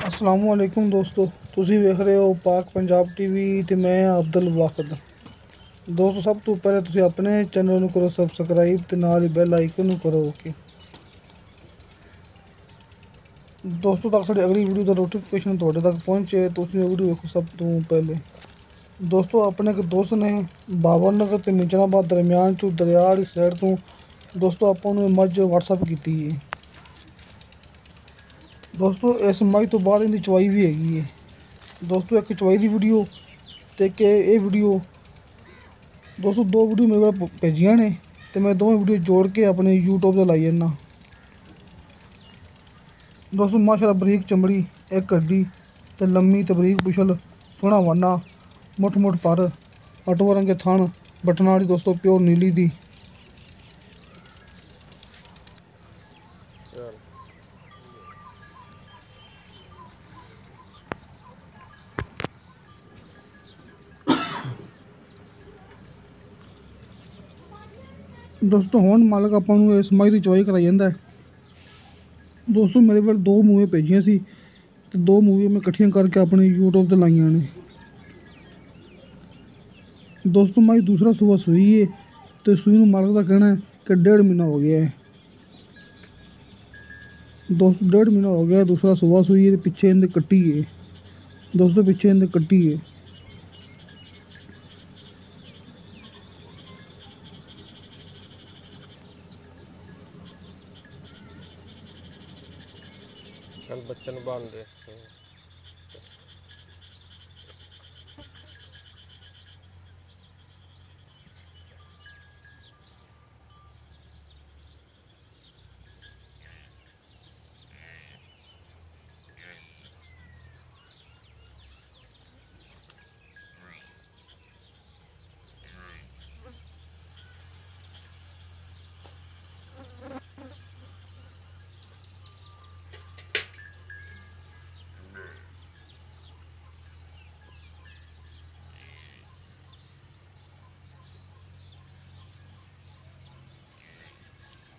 असलामुअलैकुम दोस्तों, ਤੁਸੀਂ ਵੇਖ ਰਹੇ ਹੋ ਪਾਕ ਪੰਜਾਬ ਟੀਵੀ ਤੇ ਮੈਂ ਅਬਦੁਲ ਵਾਹਿਦ। ਦੋਸਤੋ, ਸਭ ਤੋਂ ਪਹਿਲੇ ਤੁਸੀਂ ਆਪਣੇ ਚੈਨਲ ਨੂੰ ਕਰੋ ਸਬਸਕ੍ਰਾਈਬ ਤੇ ਨਾਲ ਹੀ ਬੈਲ ਆਈਕਨ ਨੂੰ ਕਰੋ ਓਕੇ। ਦੋਸਤੋ, ਤੱਕ ਸਾਡੀ ਅਗਲੀ ਵੀਡੀਓ ਦਾ ਨੋਟੀਫਿਕੇਸ਼ਨ ਤੁਹਾਡੇ ਤੱਕ ਪਹੁੰਚੇ ਤੁਸੀਂ ਉਹ ਵੀਡੀਓ ਵੇਖੋ ਸਭ ਤੋਂ ਪਹਿਲੇ। ਦੋਸਤੋ, ਆਪਣੇ ਇੱਕ ਦੋਸਤ ਨੇ ਬਾਬਰ ਨਗਰ ਤੇ ਮਿੰਚਰਾਬਾਦ ਦਰਮਿਆਨ ਚੋਂ ਦਰਿਆ ਵਾਲੀ ਸਾਈਡ ਤੋਂ ਦੋਸਤੋ ਆਪਾਂ ਨੂੰ ਮੱਝ ਵਟਸਐਪ ਕੀਤੀ ਹੈ। ਦੋਸਤੋ, ਇਸ ਮੱਝ ਤੋਂ ਬਾਅਦ ਇਹਦੀ ਚਵਾਈ ਵੀ ਹੈਗੀ ਹੈ। ਦੋਸਤੋ, ਇੱਕ ਚਵਾਈ ਦੀ ਵੀਡੀਓ ਤੇ ਇੱਕ ਇਹ ਵੀਡੀਓ ਦੋਸਤੋ, ਦੋ ਵੀਡੀਓ ਮੇਰੇ ਕੋਲ ਭੇਜੀਆਂ ਨੇ ਤੇ ਮੈਂ ਦੋਵੇਂ ਵੀਡੀਓ ਜੋੜ ਕੇ ਆਪਣੇ YouTube 'ਤੇ ਲਾਈ ਜਾਂਦਾ। ਦੋਸਤੋ, ਮਾਸ਼ਾਅੱਲਾ ਬਰੀਕ ਚਮੜੀ, ਇੱਕ ਹੱਡੀ ਤੇ ਲੰਮੀ ਤੇ ਬਰੀਕ ਪੁਛਲ, ਸੋਹਣਾ ਵਾਨਾ, ਮੁੱਠ ਮੁੱਠ ਪਰ, ਅਟੋ ਰੰਗੇ ਥਣ, ਬਟਨਾਂ ਵਾਲੀ ਦੋਸਤੋ ਪਿਓਰ ਨੀਲੀ ਦੀ। ਦੋਸਤੋ, ਹੁਣ ਮਾਲਕ ਆਪਾਂ ਨੂੰ ਇਸ ਮੱਝ ਦੀ ਚਵਾਈ ਕਰਾਈ ਜਾਂਦਾ ਹੈ। ਦੋਸਤੋ, ਮੇਰੇ ਕੋਲ ਦੋ ਮੂਵੀਆਂ ਭੇਜੀਆਂ ਸੀ ਤੇ ਦੋ ਮੂਵੀਆਂ ਮੈਂ ਇਕੱਠੀਆਂ ਕਰਕੇ ਆਪਣੇ YouTube 'ਤੇ ਲਾਈਆਂ ਨੇ। ਦੋਸਤੋ, ਮੱਝ ਦੂਸਰਾ ਸੂਆ ਸੂਈ ਹੈ ਤੇ ਸੂਈ ਨੂੰ ਮਾਲਕ ਦਾ ਕਹਿਣਾ ਹੈ ਕਿ 1.5 ਮਹੀਨਾ ਹੋ ਗਿਆ ਹੈ। ਦੋਸਤੋ, 1.5 ਮਹੀਨਾ ਹੋ ਗਿਆ ਦੂਸਰਾ ਸੂਆ ਸੂਈ ਹੈ ਤੇ ਪਿੱਛੇ ਇਹਦੇ ਕੱਟੀ ਹੈ। ਦੋਸਤੋ, ਪਿੱਛੇ ਇਹਦੇ ਕੱਟੀ ਹੈ। चल बच्चन बांध दे।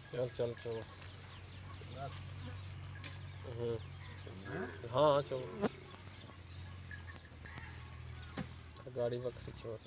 चल चल चलो। हाँ चलो, गाड़ी बकरी छोड़।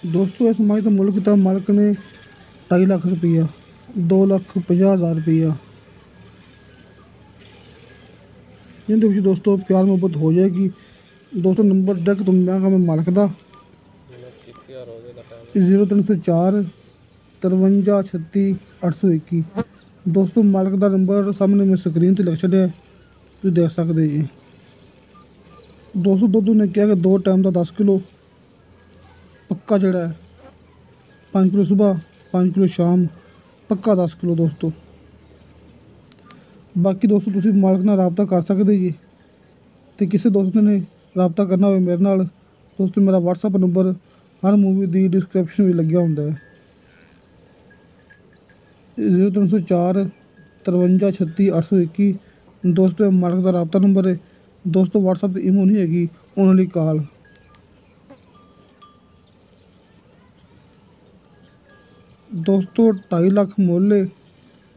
ਦੋਸਤੋ, ਇਸ ਮੱਝ ਦਾ ਮੁੱਲ ਕੀਤਾ ਮਾਲਕ ਨੇ 2.5 ਲੱਖ ਰੁਪਈਆ, 2,50,000 ਰੁਪਈਆ। ਜਿਹਦੇ ਵਿੱਚ ਦੋਸਤੋ ਪਿਆਰ ਮੁਹੱਬਤ ਹੋ ਜਾਏਗੀ। ਦੋਸਤੋ, ਨੰਬਰ ਡੈਕ ਤੋਂ ਮਿਲਾਂਗਾ ਮੈਂ ਮਾਲਕ ਦਾ 0304 53 36 821। ਦੋਸਤੋ, ਮਾਲਕ ਦਾ ਨੰਬਰ ਸਾਹਮਣੇ ਮੈਂ ਸਕਰੀਨ 'ਤੇ ਲਿਖ ਛੱਡਿਆ, ਤੁਸੀਂ ਦੇਖ ਸਕਦੇ ਜੀ। ਦੋਸਤੋ, ਦੁੱਧ ਨੇ ਕਿਹਾ ਕਿ 2 ਟਾਈਮ ਦਾ 10 ਕਿਲੋ ਪੱਕਾ, ਜਿਹੜਾ ਹੈ 5 ਕਿਲੋ ਸੁਬਾਹ 5 ਕਿਲੋ ਸ਼ਾਮ, ਪੱਕਾ 10 ਕਿਲੋ ਦੋਸਤੋ। ਬਾਕੀ ਦੋਸਤੋ ਤੁਸੀਂ ਮਾਲਕ ਨਾਲ ਰਾਬਤਾ ਕਰ ਸਕਦੇ ਜੀ ਤੇ ਕਿਸੇ ਦੋਸਤ ਨੇ ਰਾਬਤਾ ਕਰਨਾ ਹੋਵੇ ਮੇਰੇ ਨਾਲ ਦੋਸਤੋ, ਮੇਰਾ WhatsApp ਨੰਬਰ ਹਰ ਮੂਵੀ ਦੀ ਡਿਸਕ੍ਰਿਪਸ਼ਨ ਵਿੱਚ ਲੱਗਿਆ ਹੁੰਦਾ ਹੈ। 0304 53 36 821। ਦੋਸਤੋ, ਇਹ ਮਾਲਕ ਦਾ ਰਾਬਤਾ ਨੰਬਰ ਹੈ ਦੋਸਤੋ। WhatsApp 'ਤੇ ਇਮੋ ਨਹੀਂ ਹੈਗੀ, ਉਹਨਾਂ ਲਈ ਕਾਲ। ਦੋਸਤੋ, 2.5 ਲੱਖ ਮੁੱਲ ਹੈ,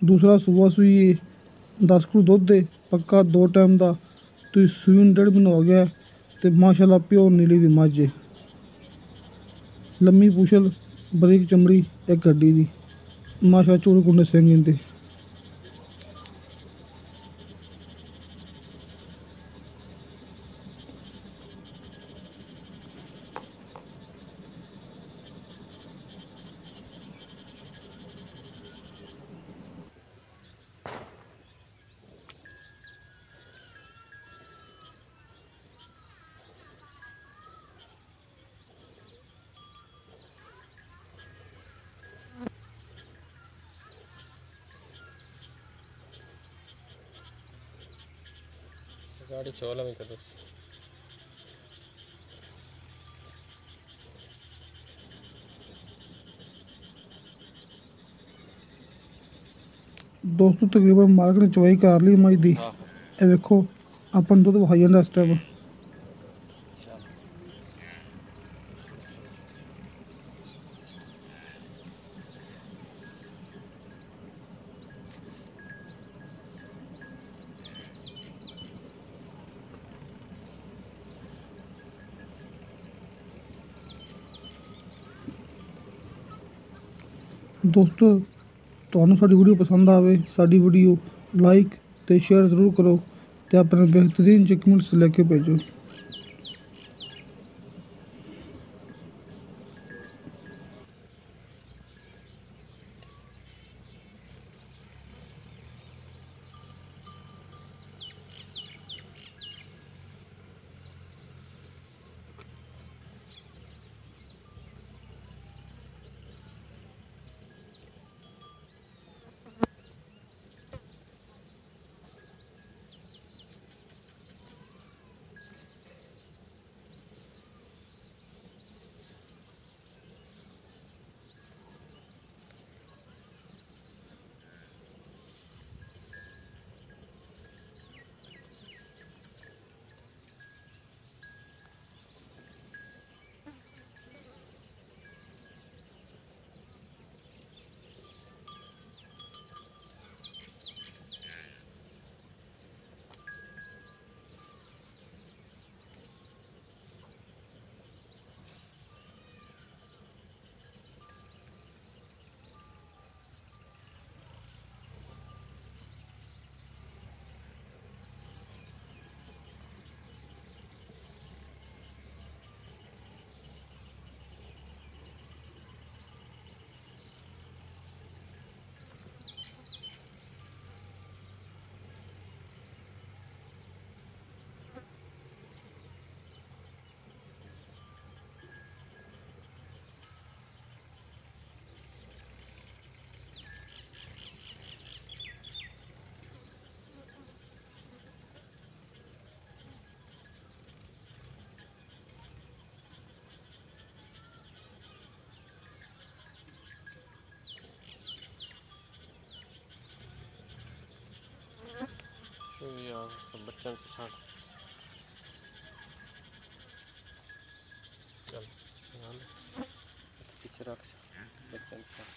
ਦੂਸਰਾ ਸੂਆ ਸੂਈ ਹੈ, 10 ਕਿਲੋ ਦੁੱਧ ਹੈ ਪੱਕਾ 2 ਟਾਈਮ ਦਾ। ਤੁਸੀਂ ਸੂਈ ਨੂੰ 1.5 ਮਹੀਨਾ ਹੋ ਗਿਆ ਤੇ ਮਾਸ਼ਾਅੱਲਾ ਪਿਓਰ ਨੀਲੀ ਦੀ ਮੱਝ ਹੈ, ਲੰਮੀ ਪੂਛਲ, ਬਰੀਕ ਚਮੜੀ, ਇੱਕ ਹੱਡੀ ਦੀ, ਮਾਸ਼ਾਅੱਲਾ ਚੂੜੇ ਕੁੰਡੇ ਸਿੰਘ ਇਹਦੇ। गाड़ी चोला में दस दोस्तों तकरीबन मालक ने चवाई कर ली मई दी। हाँ ਇਹ ਵੇਖੋ ਆਪਾਂ ਨੂੰ ਦੁੱਧ ਵਹਾਈ ਜਾਂਦਾ ਇਸ ਟਾਈਮ। चल ਦੋਸਤੋ ਤੁਹਾਨੂੰ ਸਾਡੀ ਵੀਡੀਓ ਪਸੰਦ ਆਵੇ ਸਾਡੀ ਵੀਡੀਓ ਲਾਈਕ ਤੇ ਸ਼ੇਅਰ ਜ਼ਰੂਰ ਕਰੋ ਤੇ ਆਪਣੇ ਬਿਹਤਰੀਨ ਜਿਹੇ ਕਮੈਂਟਸ ਲੈ ਕੇ ਭੇਜੋ। यार सब बच्चन से छाड़ चल पीछे रख बच्चन से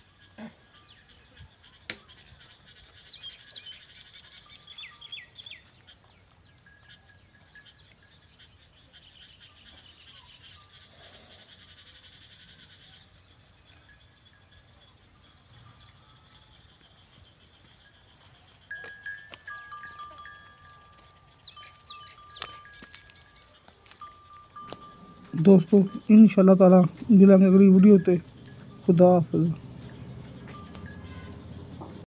दोस्तों इंशाल्लाह ताला मिलेंगे अगली वीडियो ते खुदा हाफिज़।